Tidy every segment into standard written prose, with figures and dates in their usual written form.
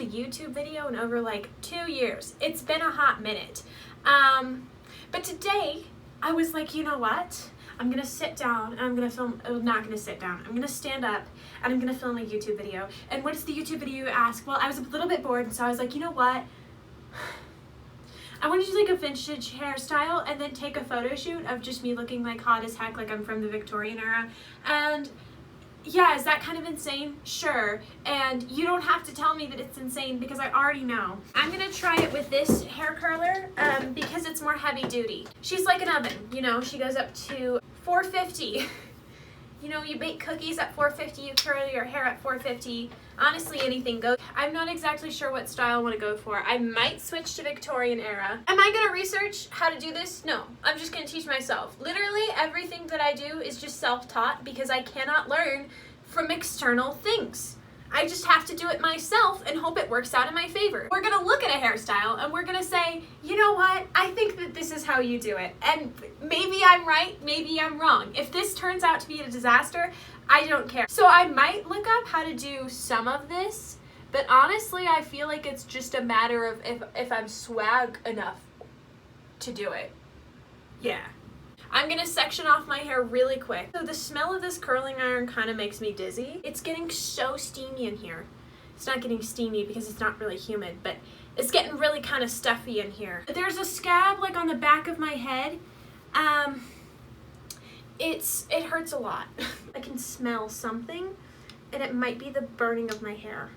YouTube video in over like 2 years. It's been a hot minute. But today I was like, you know what? I'm gonna sit down and I'm gonna film, not gonna sit down, I'm gonna stand up and I'm gonna film a YouTube video. And what is the YouTube video, you ask? Well, I was a little bit bored, so I was like, you know what? I want to do like a vintage hairstyle and then take a photo shoot of just me looking like hot as heck, like I'm from the Victorian era. And yeah, is that kind of insane? Sure. And you don't have to tell me that it's insane because I already know. I'm gonna try it with this hair curler because it's more heavy duty. She's like an oven, you know, she goes up to 450. You know, you bake cookies at 450, you curl your hair at 450. Honestly, anything goes. I'm not exactly sure what style I want to go for. I might switch to Victorian era. Am I gonna research how to do this? No, I'm just gonna teach myself. Literally everything that I do is just self-taught because I cannot learn from external things. I just have to do it myself and hope it works out in my favor. We're gonna look at a hairstyle and we're gonna say, you know what? I think that this is how you do it. And maybe I'm right, maybe I'm wrong. If this turns out to be a disaster, I don't care. So I might look up how to do some of this, but honestly, I feel like it's just a matter of if I'm swag enough to do it. Yeah. I'm gonna section off my hair really quick. So the smell of this curling iron kind of makes me dizzy. It's getting so steamy in here. It's not getting steamy because it's not really humid, but it's getting really kind of stuffy in here. There's a scab like on the back of my head. It hurts a lot. I can smell something and it might be the burning of my hair.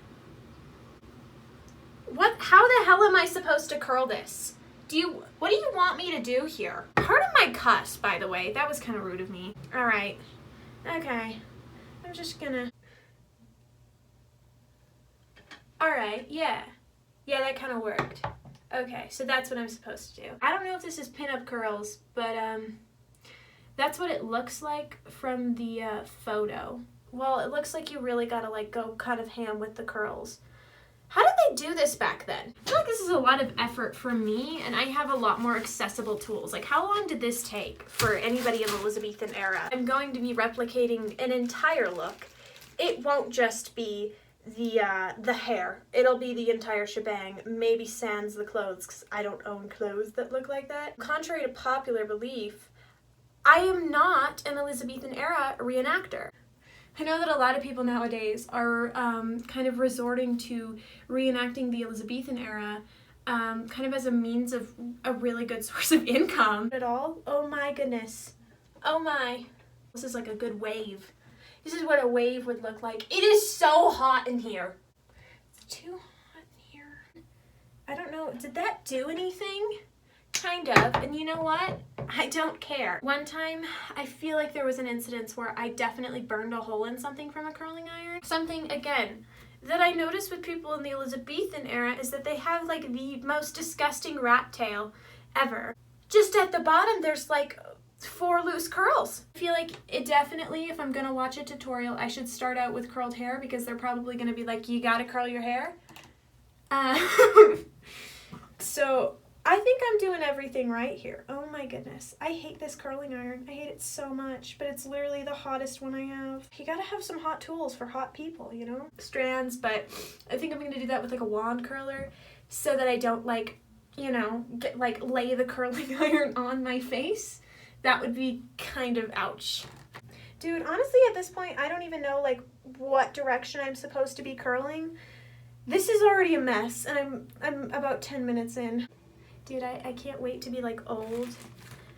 How the hell am I supposed to curl this? What do you want me to do here? Pardon my cuss, by the way. That was kind of rude of me. All right. Okay. I'm just gonna... All right, yeah. Yeah, that kind of worked. Okay, so that's what I'm supposed to do. I don't know if this is pinup curls, but that's what it looks like from the photo. Well, it looks like you really gotta like go kind of ham with the curls. How did they do this back then? I feel like this is a lot of effort for me, and I have a lot more accessible tools. Like, how long did this take for anybody in the Elizabethan era? I'm going to be replicating an entire look. It won't just be the hair. It'll be the entire shebang, maybe sans the clothes, because I don't own clothes that look like that. Contrary to popular belief, I am not an Elizabethan era reenactor. I know that a lot of people nowadays are kind of resorting to reenacting the Elizabethan era kind of as a means of a really good source of income. At all? Oh my goodness. Oh my. This is like a good wave. This is what a wave would look like. It is so hot in here. It's too hot in here. I don't know. Did that do anything? Kind of. And you know what? I don't care. One time, I feel like there was an incident where I definitely burned a hole in something from a curling iron. Something, again, that I noticed with people in the Elizabethan era is that they have like the most disgusting rat tail ever. Just at the bottom, there's like 4 loose curls. I feel like it definitely, if I'm gonna watch a tutorial, I should start out with curled hair because they're probably gonna be like, you gotta curl your hair. So I think I'm doing everything right here. Oh my goodness. I hate this curling iron. I hate it so much, but it's literally the hottest one I have. You gotta have some hot tools for hot people, you know? Strands, but I think I'm gonna do that with like a wand curler so that I don't like, you know, lay the curling iron on my face. That would be kind of ouch. Dude, honestly at this point, I don't even know like what direction I'm supposed to be curling. This is already a mess and I'm about 10 minutes in. Dude, I can't wait to be like old.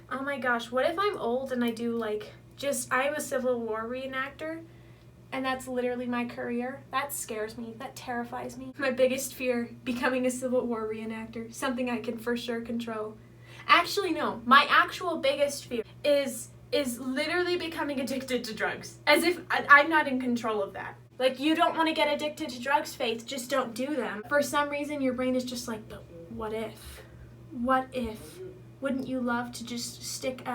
Oh my gosh, what if I'm old and I do like I'm a Civil War reenactor and that's literally my career? That scares me, that terrifies me. My biggest fear, becoming a Civil War reenactor, something I can for sure control. Actually, no, my actual biggest fear is literally becoming addicted to drugs. As if I'm not in control of that. Like, you don't want to get addicted to drugs, Faith, just don't do them. For some reason, your brain is just like, but what if? What if? Wouldn't you love to just stick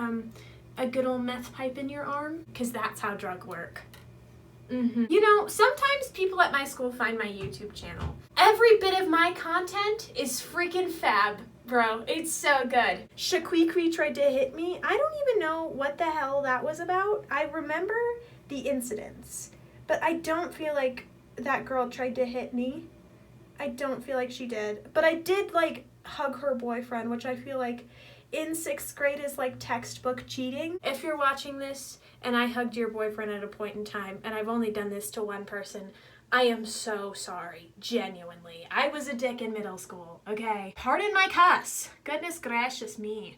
a good old meth pipe in your arm? Because that's how drugs work. You know, sometimes people at my school find my YouTube channel. Every bit of my content is freaking fab, bro. It's so good. Shaquiqui tried to hit me. I don't even know what the hell that was about. I remember the incidents, but I don't feel like that girl tried to hit me. I don't feel like she did. But I did, like, hug her boyfriend, which I feel like in 6th grade is, like, textbook cheating. If you're watching this and I hugged your boyfriend at a point in time, and I've only done this to one person, I am so sorry, genuinely. I was a dick in middle school, okay? Pardon my cuss. Goodness gracious me.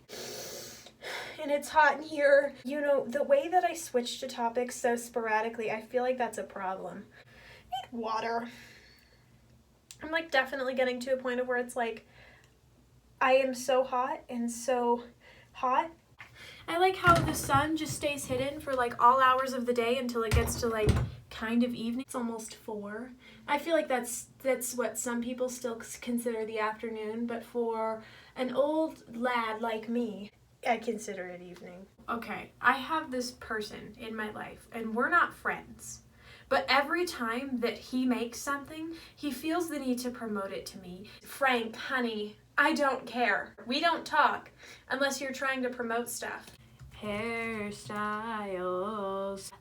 And it's hot in here. You know, the way that I switch to topics so sporadically, I feel like that's a problem. I need water. I'm like definitely getting to a point of where it's like, I am so hot and so hot. I like how the sun just stays hidden for like all hours of the day until it gets to like kind of evening. It's almost 4. I feel like that's what some people still consider the afternoon, but for an old lad like me, I consider it evening. Okay, I have this person in my life and we're not friends, but every time that he makes something, he feels the need to promote it to me. Frank, honey, I don't care. We don't talk unless you're trying to promote stuff. Hairstyles.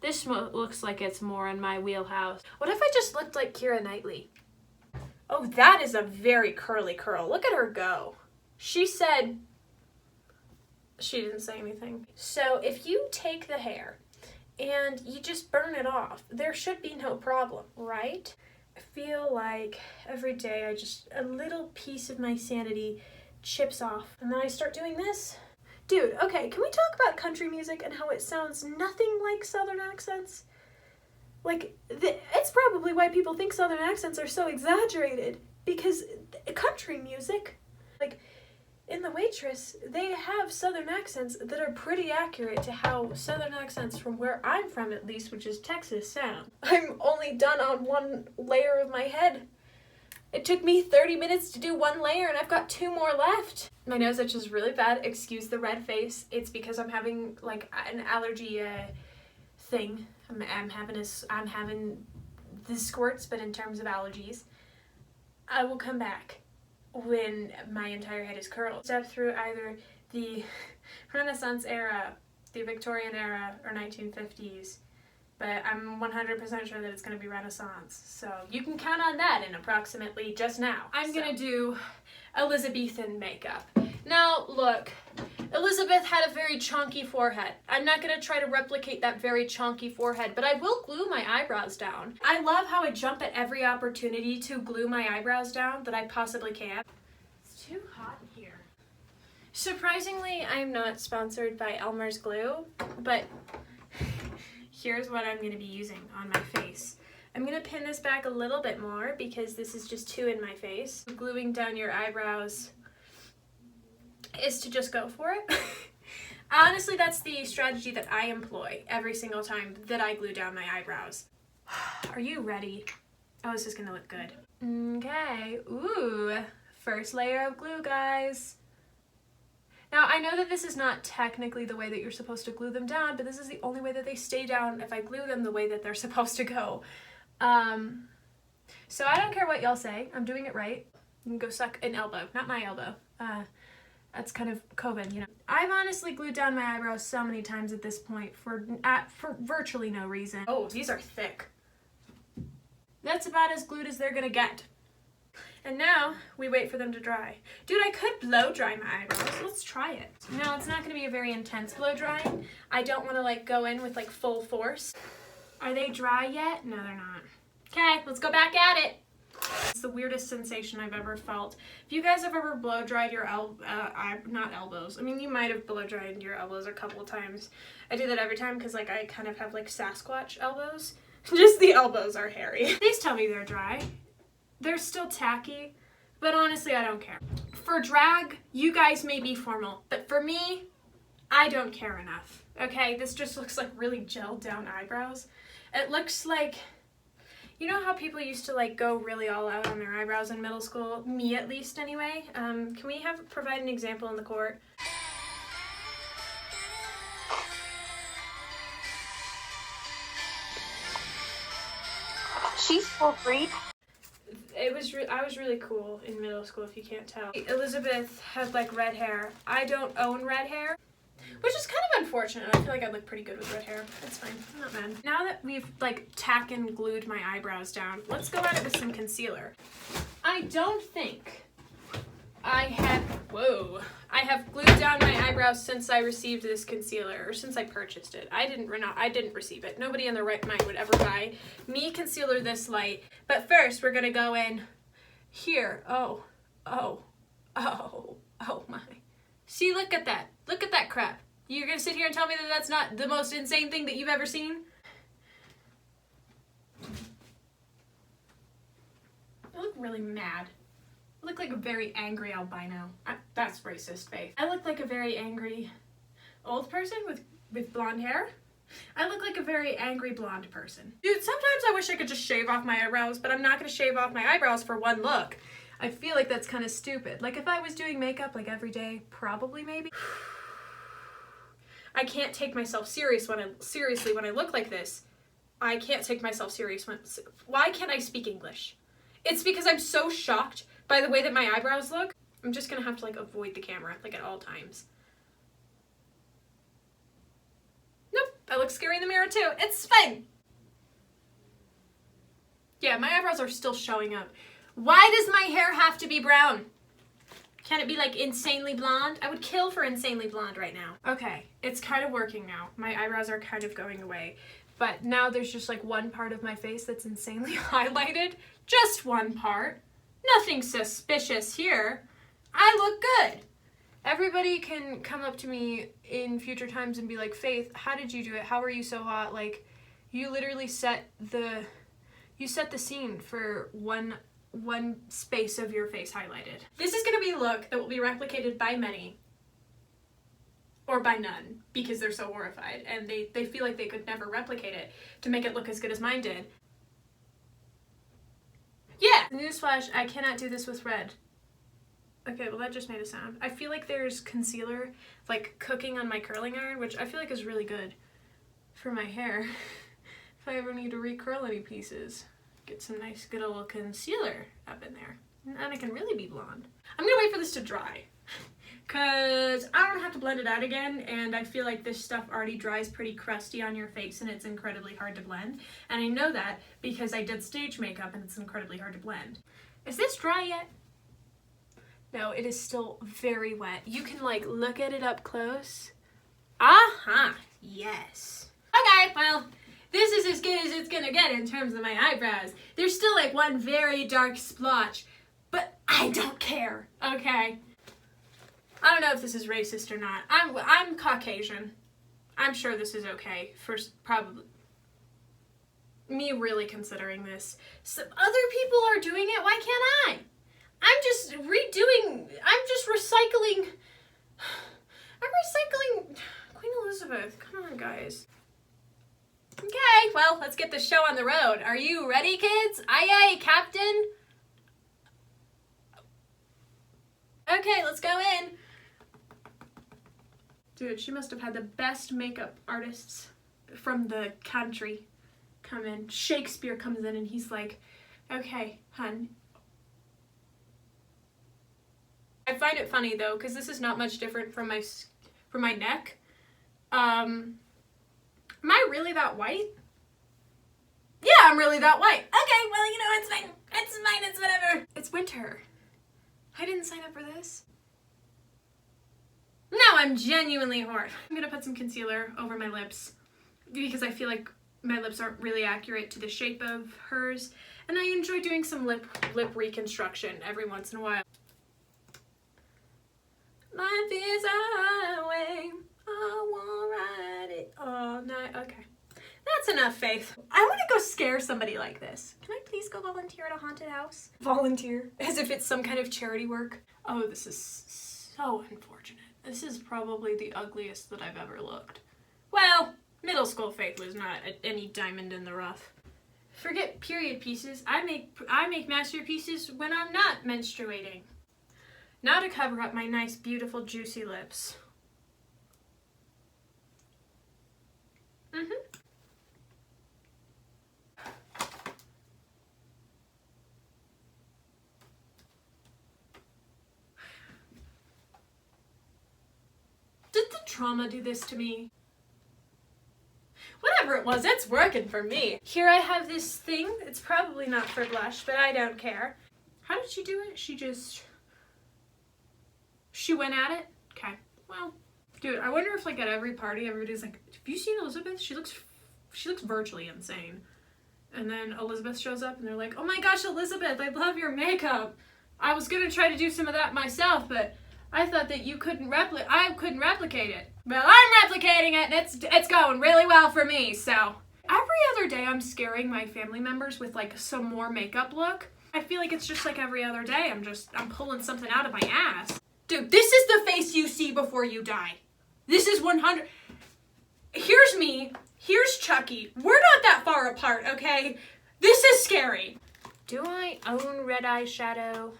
This looks like it's more in my wheelhouse. What if I just looked like Keira Knightley? Oh, that is a very curly curl. Look at her go. She said, she didn't say anything. So if you take the hair and you just burn it off, there should be no problem, right? I feel like every day a little piece of my sanity chips off. And then I start doing this. Dude, okay, can we talk about country music and how it sounds nothing like Southern accents? Like, it's probably why people think Southern accents are so exaggerated. Because country music, like, in The Waitress, they have Southern accents that are pretty accurate to how Southern accents from where I'm from, at least, which is Texas, sound. I'm only done on one layer of my head. It took me 30 minutes to do one layer and I've got 2 more left. My nose itches really bad. Excuse the red face. It's because I'm having like an allergy thing. I'm having the squirts, but in terms of allergies. I will come back when my entire head is curled. Step through either the Renaissance era, the Victorian era, or 1950s. But I'm 100% sure that it's going to be Renaissance. So you can count on that in approximately just now. I'm going to do Elizabethan makeup. Now, look, Elizabeth had a very chonky forehead. I'm not going to try to replicate that very chonky forehead, but I will glue my eyebrows down. I love how I jump at every opportunity to glue my eyebrows down that I possibly can. It's too hot in here. Surprisingly, I'm not sponsored by Elmer's glue, but here's what I'm going to be using on my face. I'm going to pin this back a little bit more because this is just too in my face. Gluing down your eyebrows is to just go for it. Honestly, that's the strategy that I employ every single time that I glue down my eyebrows. Are you ready? Oh, this is going to look good. Okay. Ooh. First layer of glue, guys. Now, I know that this is not technically the way that you're supposed to glue them down, but this is the only way that they stay down if I glue them the way that they're supposed to go. So I don't care what y'all say. I'm doing it right. You can go suck an elbow. Not my elbow. That's kind of COVID, you know. I've honestly glued down my eyebrows so many times at this point for virtually no reason. Oh, these are thick. That's about as glued as they're gonna get. And now, we wait for them to dry. Dude, I could blow dry my eyebrows. Let's try it. No, it's not going to be a very intense blow drying. I don't want to, like, go in with, like, full force. Are they dry yet? No, they're not. Okay, let's go back at it. It's the weirdest sensation I've ever felt. If you guys have ever blow dried your not elbows. I mean, you might have blow dried your elbows a couple of times. I do that every time because, like, I kind of have, like, Sasquatch elbows. Just the elbows are hairy. Please tell me they're dry. They're still tacky, but honestly, I don't care. For drag, you guys may be formal, but for me, I don't care enough. Okay, this just looks like really gelled down eyebrows. It looks like, you know how people used to like go really all out on their eyebrows in middle school? Me at least anyway. Can we provide an example in the court? She's so free. I was really cool in middle school, if you can't tell. Elizabeth had like red hair. I don't own red hair, which is kind of unfortunate. I feel like I look pretty good with red hair. It's fine, I'm not mad. Now that we've like tack and glued my eyebrows down, let's go at it with some concealer. I don't think I have glued down my eyebrows since I received this concealer, or since I purchased it. I didn't receive it. Nobody in their right mind would ever buy me concealer this light. But first, we're gonna go in here. Oh my. See, look at that. Look at that crap. You're gonna sit here and tell me that that's not the most insane thing that you've ever seen? I look really mad. I look like a very angry albino. That's racist, Faith. I look like a very angry old person with blonde hair. I look like a very angry blonde person. Dude, sometimes I wish I could just shave off my eyebrows, but I'm not gonna shave off my eyebrows for one look. I feel like that's kind of stupid. Like if I was doing makeup like every day, probably maybe. I can't take myself seriously when I look like this. I can't take myself serious when... Why can't I speak English? It's because I'm so shocked by the way that my eyebrows look. I'm just gonna have to like avoid the camera like at all times. Nope, I look scary in the mirror too. It's fine. Yeah, my eyebrows are still showing up. Why does my hair have to be brown? Can it be like insanely blonde? I would kill for insanely blonde right now. Okay, it's kind of working now. My eyebrows are kind of going away. But now there's just like one part of my face that's insanely highlighted. Just one part. Nothing suspicious here. I look good. Everybody can come up to me in future times and be like, Faith, how did you do it? How are you so hot? Like, you literally set the scene for one space of your face highlighted. This is gonna be a look that will be replicated by many or by none because they're so horrified and they feel like they could never replicate it to make it look as good as mine did. Yeah! Newsflash, I cannot do this with red. Okay, well that just made a sound. I feel like there's concealer like cooking on my curling iron, which I feel like is really good for my hair. If I ever need to recurl any pieces, get some nice good old concealer up in there. And I can really be blonde. I'm gonna wait for this to dry because I don't have to blend it out again, and I feel like this stuff already dries pretty crusty on your face and it's incredibly hard to blend. And I know that because I did stage makeup and it's incredibly hard to blend. Is this dry yet? No, it is still very wet. You can like look at it up close. Uh-huh, yes. Okay, well, this is as good as it's gonna get in terms of my eyebrows. There's still like one very dark splotch, but I don't care, okay? I don't know if this is racist or not. I'm Caucasian. I'm sure this is okay for probably me really considering this. Some other people are doing it, why can't I? I'm just recycling. I'm recycling Queen Elizabeth. Come on, guys. Okay, well, let's get the show on the road. Are you ready, kids? Aye, aye, Captain. Okay, let's go in. Dude, she must have had the best makeup artists from the country come in. Shakespeare comes in and he's like, okay, hun. I find it funny though, because this is not much different from my neck. Am I really that white? Yeah, I'm really that white. Okay, well, you know, it's fine. It's fine, it's whatever. It's winter. I didn't sign up for this. No, I'm genuinely horrified. I'm gonna put some concealer over my lips because I feel like my lips aren't really accurate to the shape of hers. And I enjoy doing some lip reconstruction every once in a while. Life is a highway, I won't ride it all night. Okay, that's enough, Faith. I want to go scare somebody like this. Can I please go volunteer at a haunted house? Volunteer, as if it's some kind of charity work. Oh, this is so unfortunate. This is probably the ugliest that I've ever looked. Well, middle school Faith was not any diamond in the rough. Forget period pieces. I make masterpieces when I'm not menstruating. Now to cover up my nice, beautiful, juicy lips. Did the trauma do this to me? Whatever it was, it's working for me. Here I have this thing. It's probably not for blush, but I don't care. How How did she do it? She went at it? Okay. Well, dude, I wonder if like at every party everybody's like, have you seen Elizabeth? She looks virtually insane. And then Elizabeth shows up and they're like, oh my gosh, Elizabeth, I love your makeup. I was gonna try to do some of that myself, but I thought that you couldn't replicate it. Well, I'm replicating it and it's going really well for me, so. Every other day I'm scaring my family members with like some more makeup look. I feel like it's just like every other day I'm pulling something out of my ass. Dude, this is the face you see before you die. This is 100. Here's me. Here's Chucky. We're not that far apart, okay? This is scary. Do I own red eyeshadow?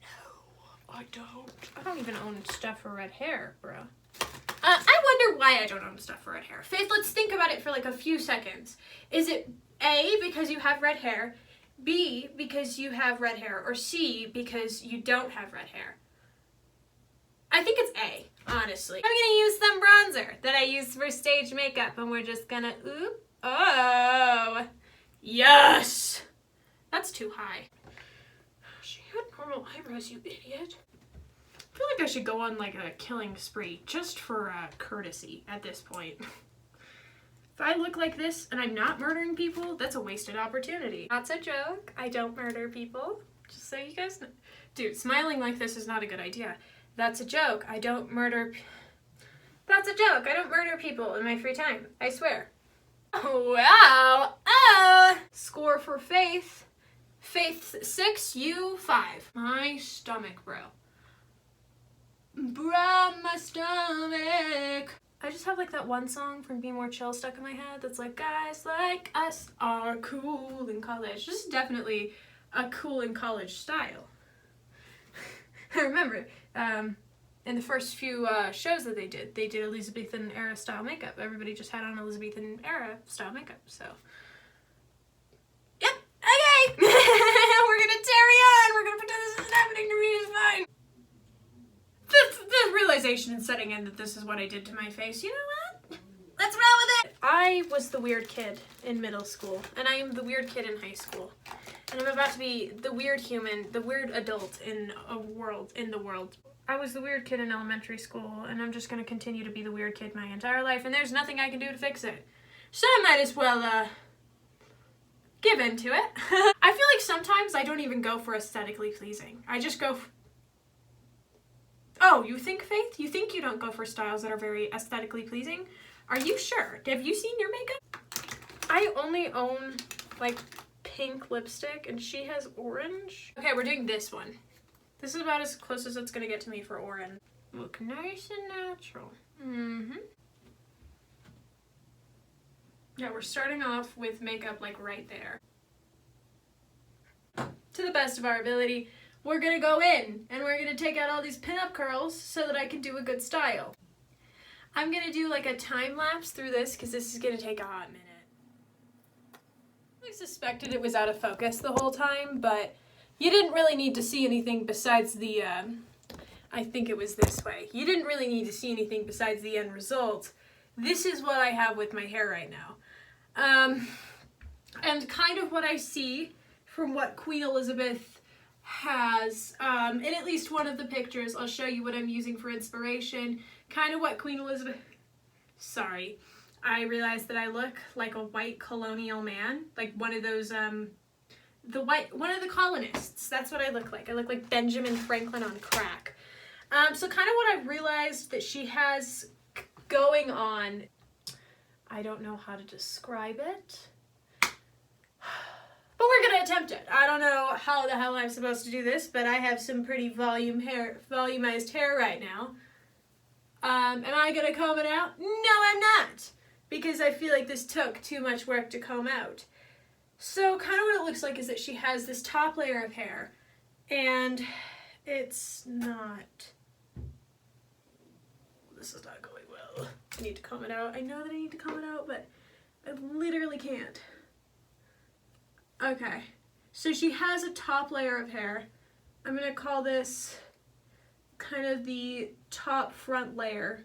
No, I don't. I don't even own stuff for red hair, bro. I wonder why I don't own stuff for red hair. Faith, let's think about it for like a few seconds. Is it A, because you have red hair, B, because you have red hair, or C, because you don't have red hair? I think it's A, honestly. I'm gonna use some bronzer that I use for stage makeup, and we're just gonna, oop, oh, yes! That's too high. She had normal eyebrows, you idiot. I feel like I should go on like a killing spree just for courtesy at this point. If I look like this and I'm not murdering people, that's a wasted opportunity. That's a joke. I don't murder people. Just so you guys know. Dude, smiling like this is not a good idea. That's a joke. I don't murder. That's a joke. I don't murder people in my free time. I swear. Oh, wow. Oh. Score for Faith. Faith 6, you 5. My stomach, bro. Bro, my stomach. I just have like that one song from Be More Chill stuck in my head that's like, guys like us are cool in college. This is definitely a cool in college style. I remember in the first few shows that they did Elizabethan era style makeup. Everybody just had on Elizabethan era style makeup, so. Yep, okay! We're gonna carry on! We're gonna pretend this isn't happening to me, it's fine! The realization and setting in that this is what I did to my face, you know what? Let's roll with it! I was the weird kid in middle school, and I am the weird kid in high school. And I'm about to be the weird human, the weird adult in the world. I was the weird kid in elementary school, and I'm just gonna continue to be the weird kid my entire life, and there's nothing I can do to fix it. So I might as well, give into it. I feel like sometimes I don't even go for aesthetically pleasing. I just go Oh, you think, Faith? You think you don't go for styles that are very aesthetically pleasing? Are you sure? Have you seen your makeup? I only own, like, pink lipstick, and she has orange. Okay, we're doing this one. This is about as close as it's gonna get to me for orange. Look nice and natural. Mm-hmm. Yeah, we're starting off with makeup, like, right there. To the best of our ability, we're gonna go in, and we're gonna take out all these pinup curls so that I can do a good style. I'm gonna do, like, a time lapse through this, because this is gonna take a hot minute. I suspected it was out of focus the whole time, but you didn't really need to see anything besides the, I think it was this way. You didn't really need to see anything besides the end result. This is what I have with my hair right now. And kind of what I see from what Queen Elizabeth has, in at least one of the pictures, I'll show you what I'm using for inspiration. Kind of what Queen Elizabeth, sorry, I realized that I look like a white colonial man, like one of those, one of the colonists. That's what I look like. I look like Benjamin Franklin on crack. So kind of what I've realized that she has going on, I don't know how to describe it, but we're gonna attempt it. I don't know how the hell I'm supposed to do this, but I have some pretty volumized hair right now. Am I gonna comb it out? No, I'm not, because I feel like this took too much work to comb out. So kind of what it looks like is that she has this top layer of hair, and it's not, this is not going well. I need to comb it out. I know that I need to comb it out, but I literally can't. Okay, so she has a top layer of hair. I'm gonna call this kind of the top front layer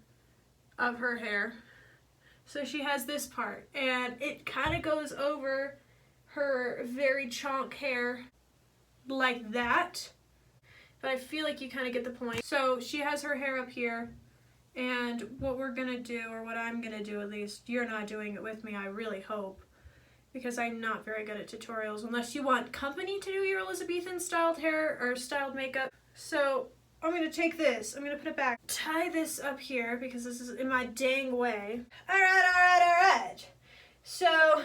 of her hair. So she has this part, and it kind of goes over her very chonk hair. like that. But I feel like you kind of get the point. So she has her hair up here, and what we're gonna do, or what I'm gonna do at least, you're not doing it with me, I really hope, because I'm not very good at tutorials, unless you want company to do your Elizabethan styled hair or styled makeup. So I'm gonna take this, I'm gonna put it back, tie this up here, because this is in my dang way. Alright. So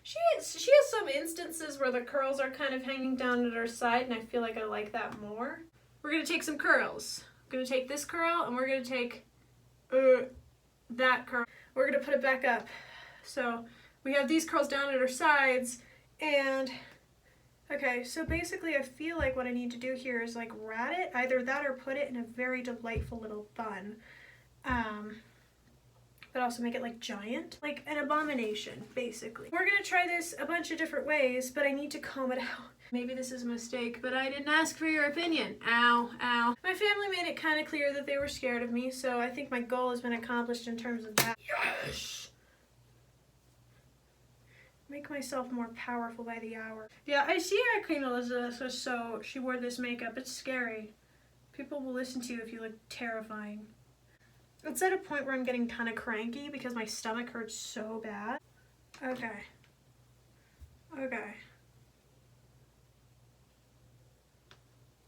she has some instances where the curls are kind of hanging down at her side, and I feel like I like that more. We're gonna take some curls. I'm gonna take this curl, and we're gonna take that curl. We're gonna put it back up. So we have these curls down at her sides, and okay, so basically I feel like what I need to do here is like rat it, either that or put it in a very delightful little bun. But also make it like giant, like an abomination, basically. We're gonna try this a bunch of different ways, but I need to comb it out. Maybe this is a mistake, but I didn't ask for your opinion. Ow, ow. My family made it kind of clear that they were scared of me, so I think my goal has been accomplished in terms of that. Yes! Make myself more powerful by the hour. Yeah, I see how Queen Elizabeth was so, she wore this makeup. It's scary. People will listen to you if you look terrifying. It's at a point where I'm getting kind of cranky because my stomach hurts so bad. Okay.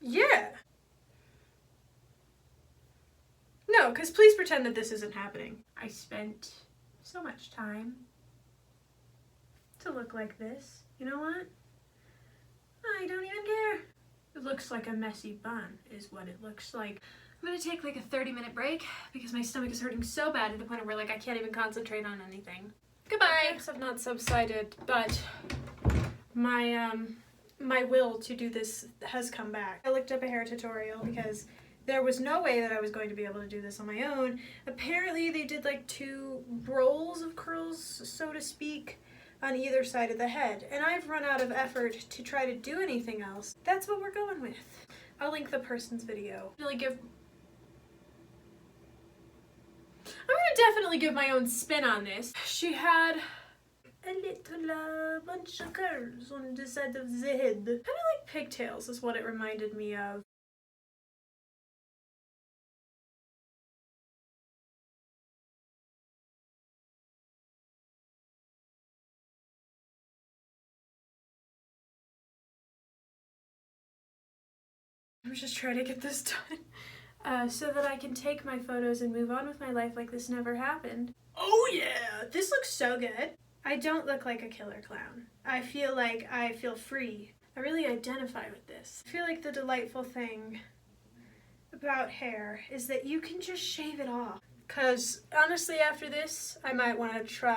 Yeah. No, because please pretend that this isn't happening. I spent so much time to look like this. You know what? I don't even care. It looks like a messy bun is what it looks like. I'm gonna take like a 30-minute break because my stomach is hurting so bad to the point where like I can't even concentrate on anything. Goodbye! I've not subsided, but my will to do this has come back. I looked up a hair tutorial because there was no way that I was going to be able to do this on my own. Apparently they did like 2 rolls of curls, so to speak, on either side of the head, and I've run out of effort to try to do anything else. That's what we're going with. I'll link the person's video. I'm gonna definitely give my own spin on this. She had a little bunch of curls on the side of the head. Kind of like pigtails is what it reminded me of. I'm just trying to get this done so that I can take my photos and move on with my life like this never happened. Oh yeah, this looks so good. I don't look like a killer clown. I feel like I feel free. I really identify with this. I feel like the delightful thing about hair is that you can just shave it off. Cause honestly, after this, I might want to try.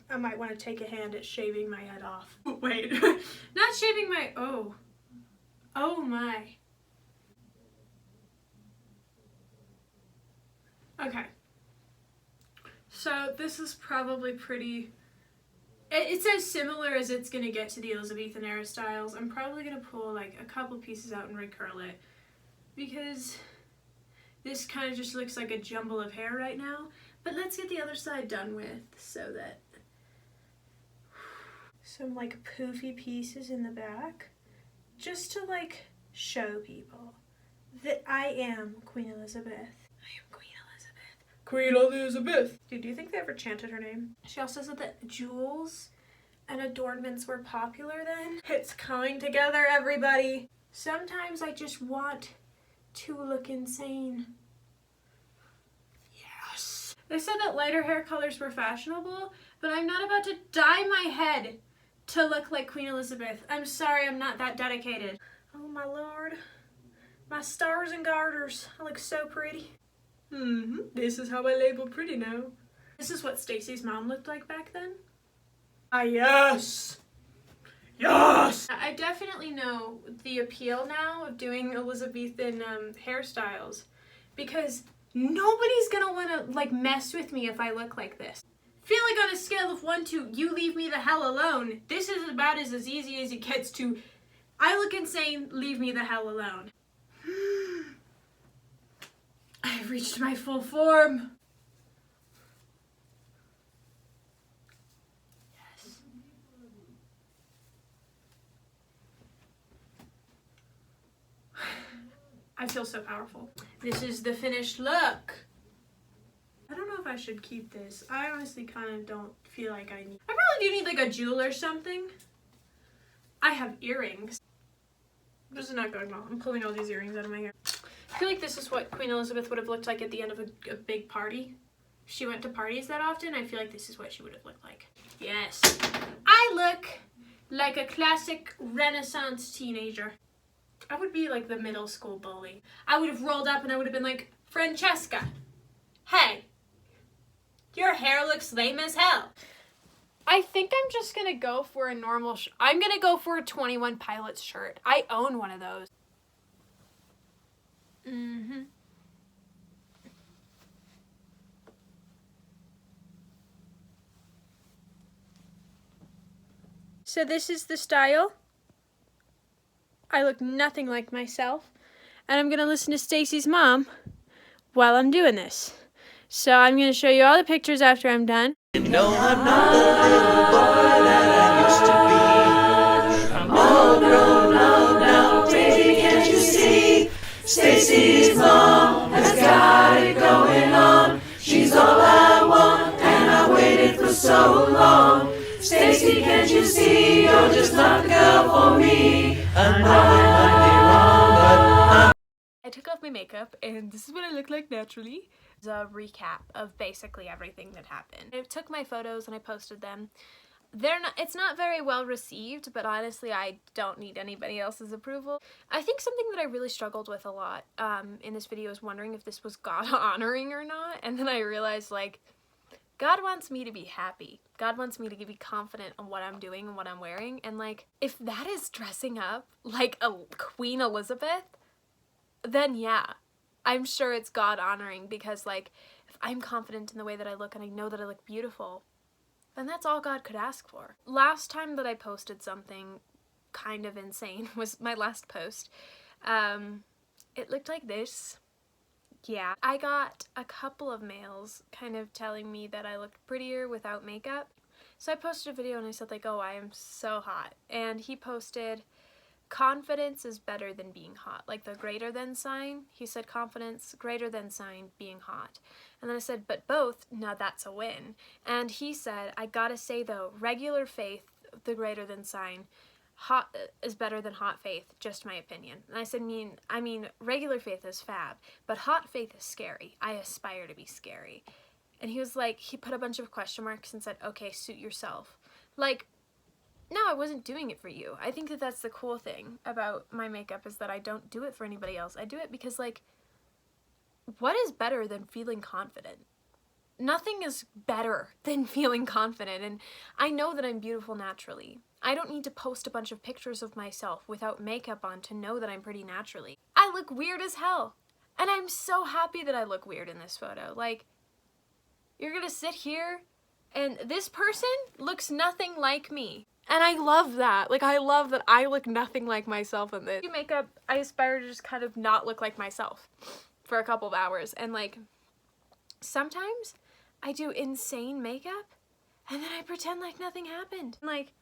I might want to take a hand at shaving my head off. Wait, not shaving my. Oh my. Okay. So this is probably pretty. It's as similar as it's gonna get to the Elizabethan era styles. I'm probably gonna pull like a couple pieces out and recurl it because this kind of just looks like a jumble of hair right now. But let's get the other side done with so that some like poofy pieces in the back just to like show people that I am Queen Elizabeth. I am Queen Elizabeth. Queen Elizabeth! Dude, do you think they ever chanted her name? She also said that jewels and adornments were popular then. It's coming together, everybody. Sometimes I just want to look insane. Yes. They said that lighter hair colors were fashionable, but I'm not about to dye my head to look like Queen Elizabeth. I'm sorry, I'm not that dedicated. Oh my lord. My stars and garters. I look so pretty. This is how I label pretty now. This is what Stacy's mom looked like back then. Ah, yes! Yes! I definitely know the appeal now of doing Elizabethan hairstyles because nobody's gonna wanna like mess with me if I look like this. Feel like on a scale of 1 to you leave me the hell alone, this is about as easy as it gets to I look insane, leave me the hell alone. I've reached my full form. Yes. I feel so powerful. This is the finished look. I don't know if I should keep this. I honestly kind of don't feel like I need. I probably do need like a jewel or something. I have earrings. This is not going well. I'm pulling all these earrings out of my hair. I feel like this is what Queen Elizabeth would have looked like at the end of a big party. If she went to parties that often, I feel like this is what she would have looked like. Yes. I look like a classic Renaissance teenager. I would be like the middle school bully. I would have rolled up and I would have been like, Francesca, hey, your hair looks lame as hell. I think I'm just gonna go for a normal I'm gonna go for a 21 Pilots shirt. I own one of those. So this is the style. I look nothing like myself. And I'm gonna listen to Stacy's mom while I'm doing this. So I'm gonna show you all the pictures after I'm done. You know I'm not the little boy that I used to be. I'm all grown up now, baby, can't you see? Stacy's mom has got it going on. She's all I want, and I waited for so long. Stacy, can't you see? You're just not the girl for me. I know it might be wrong, but I took off my makeup, and this is what I look like naturally. It's a recap of basically everything that happened. I took my photos and I posted them. It's not very well received, but honestly, I don't need anybody else's approval. I think something that I really struggled with a lot in this video is wondering if this was God honoring or not, and then I realized, like, God wants me to be happy. God wants me to be confident on what I'm doing and what I'm wearing, and like, if that is dressing up like a Queen Elizabeth, then yeah, I'm sure it's God honoring, because like, if I'm confident in the way that I look and I know that I look beautiful, then that's all God could ask for. Last time that I posted something kind of insane was my last post. It looked like this. Yeah, I got a couple of mails kind of telling me that I looked prettier without makeup. So I posted a video and I said like, oh, I am so hot. And he posted, confidence is better than being hot, like the greater than sign. He said confidence, greater than sign, being hot. And then I said, but both, now that's a win. And he said, I gotta say though, regular faith, the greater than sign, hot is better than hot faith, just my opinion. And I said, I mean, regular faith is fab, but hot faith is scary. I aspire to be scary. And he was like, he put a bunch of question marks and said, okay, suit yourself. Like, no, I wasn't doing it for you. I think that that's the cool thing about my makeup, is that I don't do it for anybody else. I do it because, like, what is better than feeling confident? Nothing is better than feeling confident, and I know that I'm beautiful naturally. I don't need to post a bunch of pictures of myself without makeup on to know that I'm pretty naturally. I look weird as hell, and I'm so happy that I look weird in this photo. Like, you're gonna sit here, and this person looks nothing like me. And I love that. Like, I love that I look nothing like myself in this. Makeup, I aspire to just kind of not look like myself for a couple of hours. And like, sometimes I do insane makeup and then I pretend like nothing happened. Like,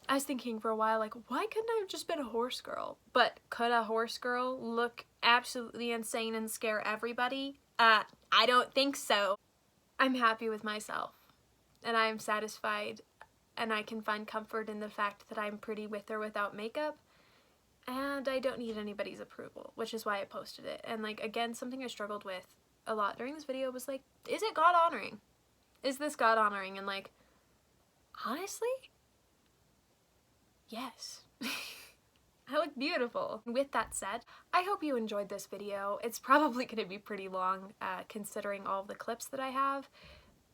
I was thinking for a while, like, why couldn't I have just been a horse girl? But could a horse girl look absolutely insane and scare everybody? I don't think so. I'm happy with myself and I'm satisfied. And I can find comfort in the fact that I'm pretty with or without makeup, and I don't need anybody's approval, which is why I posted it. And like, again, something I struggled with a lot during this video was like, is it God honoring? Is this God honoring? And like, honestly, yes. I look beautiful. With that said, I hope you enjoyed this video. It's probably going to be pretty long considering all the clips that I have,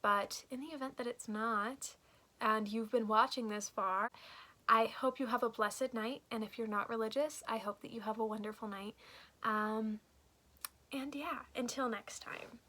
but in the event that it's not, and you've been watching this far, I hope you have a blessed night, and if you're not religious, I hope that you have a wonderful night. And yeah, until next time.